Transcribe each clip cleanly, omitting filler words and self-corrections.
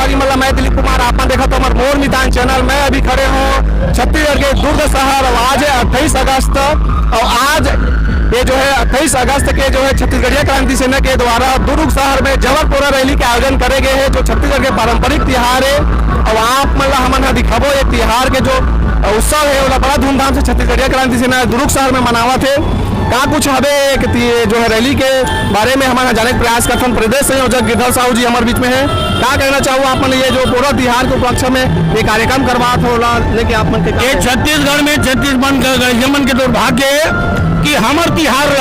लगी मतलब मैं दिलीप कुमार, आपने देखा तो हमारे मोर मैदान चैनल में अभी खड़े हो छत्तीसगढ़ के दुर्ग शहर। आज है 28 अगस्त और आज ये जो है 28 अगस्त के जो है छत्तीसगढ़िया क्रांति सेना के द्वारा दुर्ग शहर में जबरपुरा रैली के आयोजन करे गए हैं, जो छत्तीसगढ़ के पारंपरिक त्योहार है। और आप मतलब हमन दिखाबो ये त्योहार के जो उत्सव है वो बड़ा धूमधाम से छत्तीसगढ़िया क्रांति सेना दुर्ग शहर में मनावत है। का कुछ हवे जो है रैली के बारे में हमारा जाने का प्रयास करते हैं। प्रदेश संयोजक गिरधर साहू जी हमारे बीच में है। क्या कहना चाहूँ आप मन ये जो पूरा तिहार के उपलक्ष्य में ये कार्यक्रम करवात होला लेके आप मन के छत्तीसगढ़ में छत्तीसगढ़ के दुर्भाग्य है कि हमार तिहार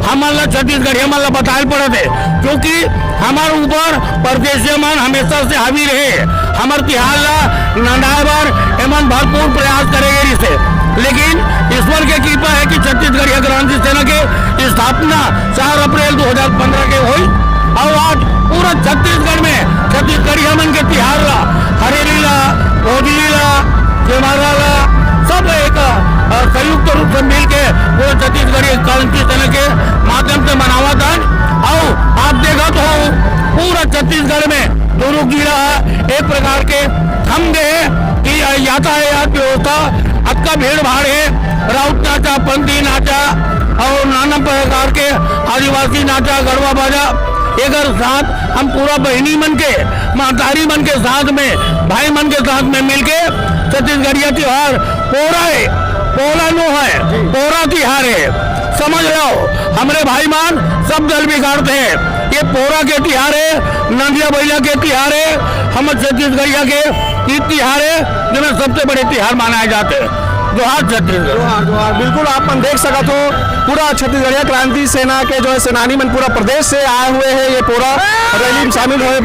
हमारा छत्तीसगढ़ हमारा बताए पड़े थे, क्योंकि हमारे ऊपर परदेशी मन हमेशा से हावी रहे। हमारे तिहार नंदाए बार एमन भरपूर प्रयास करेंगे इसे, लेकिन ईश्वर की कृपा है कि छत्तीसगढ़िया क्रांति सेना के स्थापना 4 अप्रैल 2015 के हुई और आज पूरा छत्तीसगढ़ में छत्तीसगढ़िया मन के तिहार हरेली भोजली जयमाला सब एक संयुक्त रूप से मिल के पूरा छत्तीसगढ़िया क्रांति सेना के माध्यम से मनावा था। और आप देखा तो पूरा छत्तीसगढ़ में दुर्ग जिला एक प्रकार के थम गए कि यातायात व्यवस्था अक्का भीड़ भाड़ है। राउत नाचा, पंथी नाचा और नाना प्रकार के आदिवासी नाचा, गरबा बाजा एक साथ हम पूरा बहनी मन के महतारी मन के साथ में भाई मन के साथ में मिलके छत्तीसगढ़िया त्योहार पोरा है, पोला नो है, पोरा त्योहार है। समझ लो हमारे भाई मान सब दल बिगाड़ते हैं। ये पोरा के त्योहार है, नंदिया बैला के त्योहार है, हम छत्तीसगढ़िया के त्योहार है जिनमें सबसे बड़े त्योहार मनाए जाते हैं। जोहार छत्तीसगढ़, जोहार। बिल्कुल आप मन देख सकते हो पूरा छत्तीसगढ़िया क्रांति सेना के जो है सेनानी मन पूरा प्रदेश से आए हुए हैं। ये पूरा रैली में शामिल हुए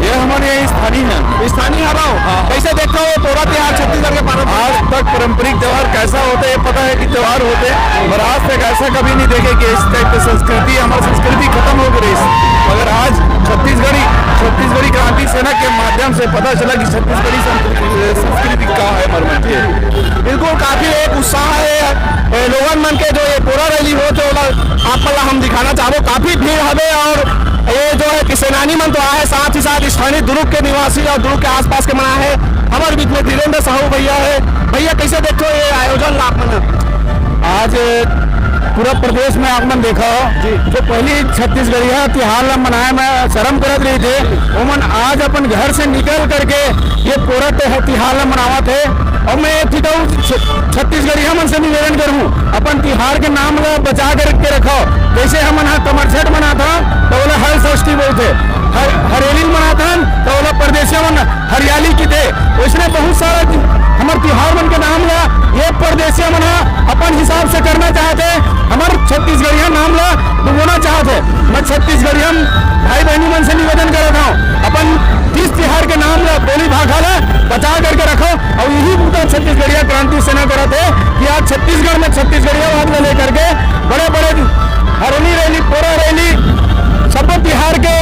ये हमारे स्थानीय हवा कैसे देखते हो पूरा त्योहार छत्तीसगढ़ के आज तक पारंपरिक त्योहार कैसा होते है पता है कि त्योहार होते और आज तक ऐसा कभी नहीं देखे कि इस टाइप की संस्कृति हमारी संस्कृति खत्म हो गई। मगर आज छत्तीसगढ़ी क्रांति सेना के माध्यम से पता चला कि छत्तीसगढ़ी संस्कृति का है मरमत है। बिल्कुल काफी एक उत्साह है लोगन मन के जो ये पूरा रैली हो तो आप हम दिखाना चाहो काफी भीड़ हवे। और ये जो है कि सेनानी मन तो आए, साथ ही साथ स्थानीय दुर्ग के निवासी और दुर्ग के आसपास के मना है। हमारे बीच में धीरेन्द्र साहू भैया है। भैया कैसे देखो ये आयोजन आप आज पूरा प्रदेश में आगमन देखा जो पहली छत्तीसगढ़िया त्योहार मनाए में शर्म करत रही थे, वो मन आज अपन घर से निकल करके ये पूरा त्योहार मनावा थे। और मैं छत्तीसगढ़िया मन से निवेदन करूँ अपन त्योहार के नाम ला बचा करके रखो। जैसे हम कमरछठ मना था तो बोला हर षष्ठी बोलते, हरेली मना था तो बोला परदेशिया मन हरियाली की थे। उसने बहुत सारा हमारे त्योहार मन के नाम ला ये परदेशिया मन अपन हिसाब से करना चाहते, हमारे छत्तीसगढ़िया नाम ला डुबोना चाहते। मैं छत्तीसगढ़िया भाई बहनी मन से निवेदन कर रहा हूँ अपन इस त्योहार के नाम ला बोली भाषा ला बचा करके रखो। और यही बूता छत्तीसगढ़िया क्रांति सेना करते कि आज छत्तीसगढ़ में छत्तीसगढ़िया वाद लेकर के बड़े बड़े हरेली रैली, पोरा रैली सब त्योहार के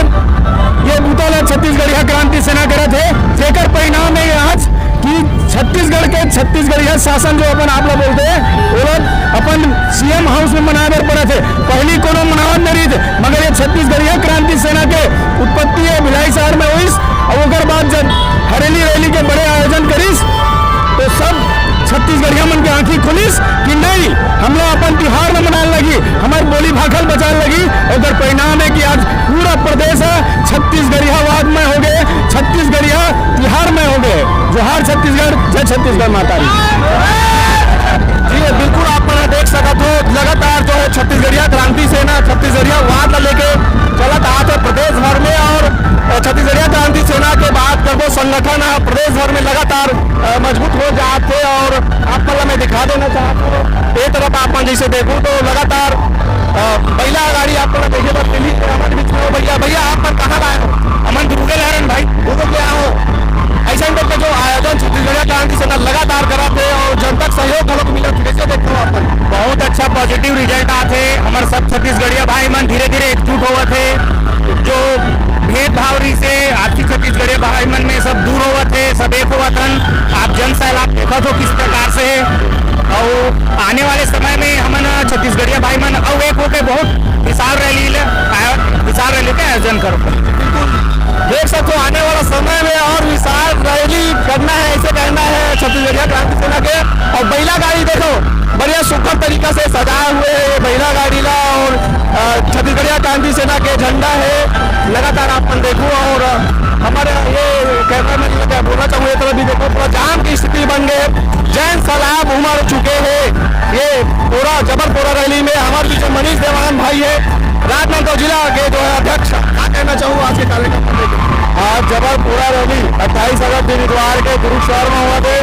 ये बूता ला छत्तीसगढ़िया क्रांति सेना करते है। जेकर परिणाम है आज कि छत्तीसगढ़ के छत्तीसगढ़िया शासन जो अपन आप लोग बोलते हैं वो लोग अपन सीएम हाउस में मनावे पड़े थे। पहली कोनो मनावत नहीं थे, मगर ये छत्तीसगढ़िया क्रांति सेना के उत्पत्ति है भिलाई शहर में हुई। और उनके बाद जब हरेली रैली के बड़े आयोजन करीस तो सब छत्तीसगढ़िया मन की आंखी खुलीस कि नहीं हम लोग अपन त्योहार में मनाने लगी, हमारी बोली भाखल बचाने लगी। और परिणाम है कि आज पूरा प्रदेश है छत्तीसगढ़िया वाद में हो गए, छत्तीसगढ़िया त्योहार में हो गए। जोहार छत्तीसगढ़, जय छत्तीसगढ़ माता जी। बिल्कुल आप देख सकते हो लगातार जो है छत्तीसगढ़िया क्रांति सेना छत्तीसगढ़िया वाद लेके चलत आते प्रदेश भर में। और छत्तीसगढ़िया क्रांति सेना के बाद जब वो संगठन प्रदेश भर में लगातार मजबूत हो जाते। और आप मैं दिखा देना चाहता हूँ एक तरफ आप जैसे देखो तो लगातार पहला गाड़ी आप देखिए तो दिल्ली हमारे बीच में भैया भैया आप कहाँ लाए हो? अमन दुर्गे लहरन भाई वो तो क्या हो ऐसा का जो आयोजन छत्तीसगढ़िया क्रांति सेना लगातार कराते और जनतक सहयोग गलत मिला कैसे देखते हो आप? बहुत अच्छा पॉजिटिव रिजल्ट आते। हमारे सब छत्तीसगढ़िया भाई मन धीरे धीरे एकजुट हुआ थे। जो भेदभाव रही से आपसी छत्तीसगढ़िया भाई मन में सब दूर हुआ थे, सब एक हुआ था। आप जन सैलाब देखा तो किस प्रकार से और आने वाले समय में हम छत्तीसगढ़िया भाई मन और एक होकर बहुत विशाल रैली का आयोजन करो। बिल्कुल देख सकते हो आने वाला समय में और विशाल रैली करना है, ऐसे कहना है छत्तीसगढ़िया क्रांति सेना के। और बैला गाड़ी देखो बढ़िया सुखद तरीका से सजाए हुए है बैला गाड़ी ला, और छत्तीसगढ़िया क्रांति सेना के झंडा है लगातार अपन देखो। और हमारे ये कैमरा मैन क्या बोलना चाहूँगा, तरफ भी देखो पूरा जाम की स्थिति बन गई, जैन सैलाब उमड़ चुके हैं। ये पूरा जबलपुरा रैली में हमारे पीछे मनीष देवान भाई है, राजनांदगांव जिला के जो है अध्यक्ष। क्या कहना चाहूँ आज के कार्यक्रम को लेकर? आज जबलपुरा रैली 28 अगस्त दिन इतवार के गुरु शहर में हुआ थे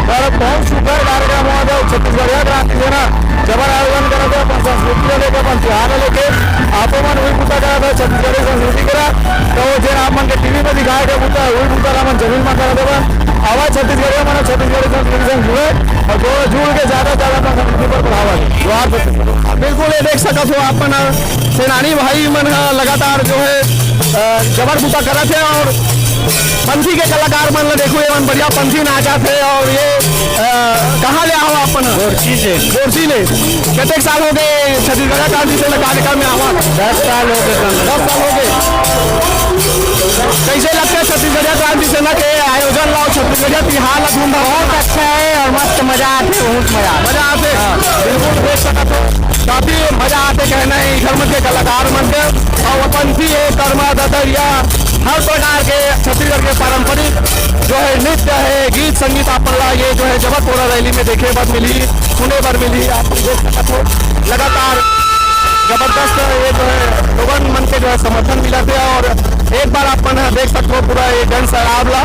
और बहुत सुंदर कार्यक्रम हुआ था। छत्तीसगढ़िया क्रांति सेना जबर आयोजन करा था, अपन संस्कृति को लेकर, अपन त्योहार लेके आपो मन वही पूछा करा था छत्तीसगढ़ी संस्कृति करा। तो जो आप मन के टीवी में दिखाए गए पूछा वही पूछा अपन जमीन में करा देगा। आवाज छत्तीसगढ़िया मन छत्तीसगढ़ी संस्कृति से जुड़े और जो जुड़ के ज्यादा से ज्यादा अपना संस्कृति पर बढ़ावा दे। बिल्कुल ये देख सकते हो अपन सेनानी भाई मन लगातार जो है जबर बूता करा थे। और पंथी के कलाकार मन देखो ये मन बढ़िया पंथी नाचा थे। और ये कहाँ ले आओ अपन? गोरसी ले। कितने साल हो गए छत्तीसगढ़ क्रांति सेना कार्यक्रम में आवा? 10 साल हो गए। 10 साल हो गए। कैसे लगता है छत्तीसगढ़ क्रांति सेना के आयोजन लाओ छत्तीसगढ़ तिहार धूमधाम? बहुत अच्छा है और मस्त मजा आते, बहुत मजा आते। बिल्कुल देख सकते हो काफी मजा आते कहना है घर मन के कलाकार मन के। और पंथी है कर्मा ददरिया हर प्रकार के छत्तीसगढ़ के पारंपरिक जो है नृत्य है गीत संगीत अपन ला ये जो है जबलपुरा रैली में देखे बर मिली, सुने बर मिली। आप देख सकते हो लगातार जबरदस्त ये जो है लोगन मन के जो है समर्थन मिला थे। और एक बार अपन देख सकते हो पूरा ये जन सैलाब ला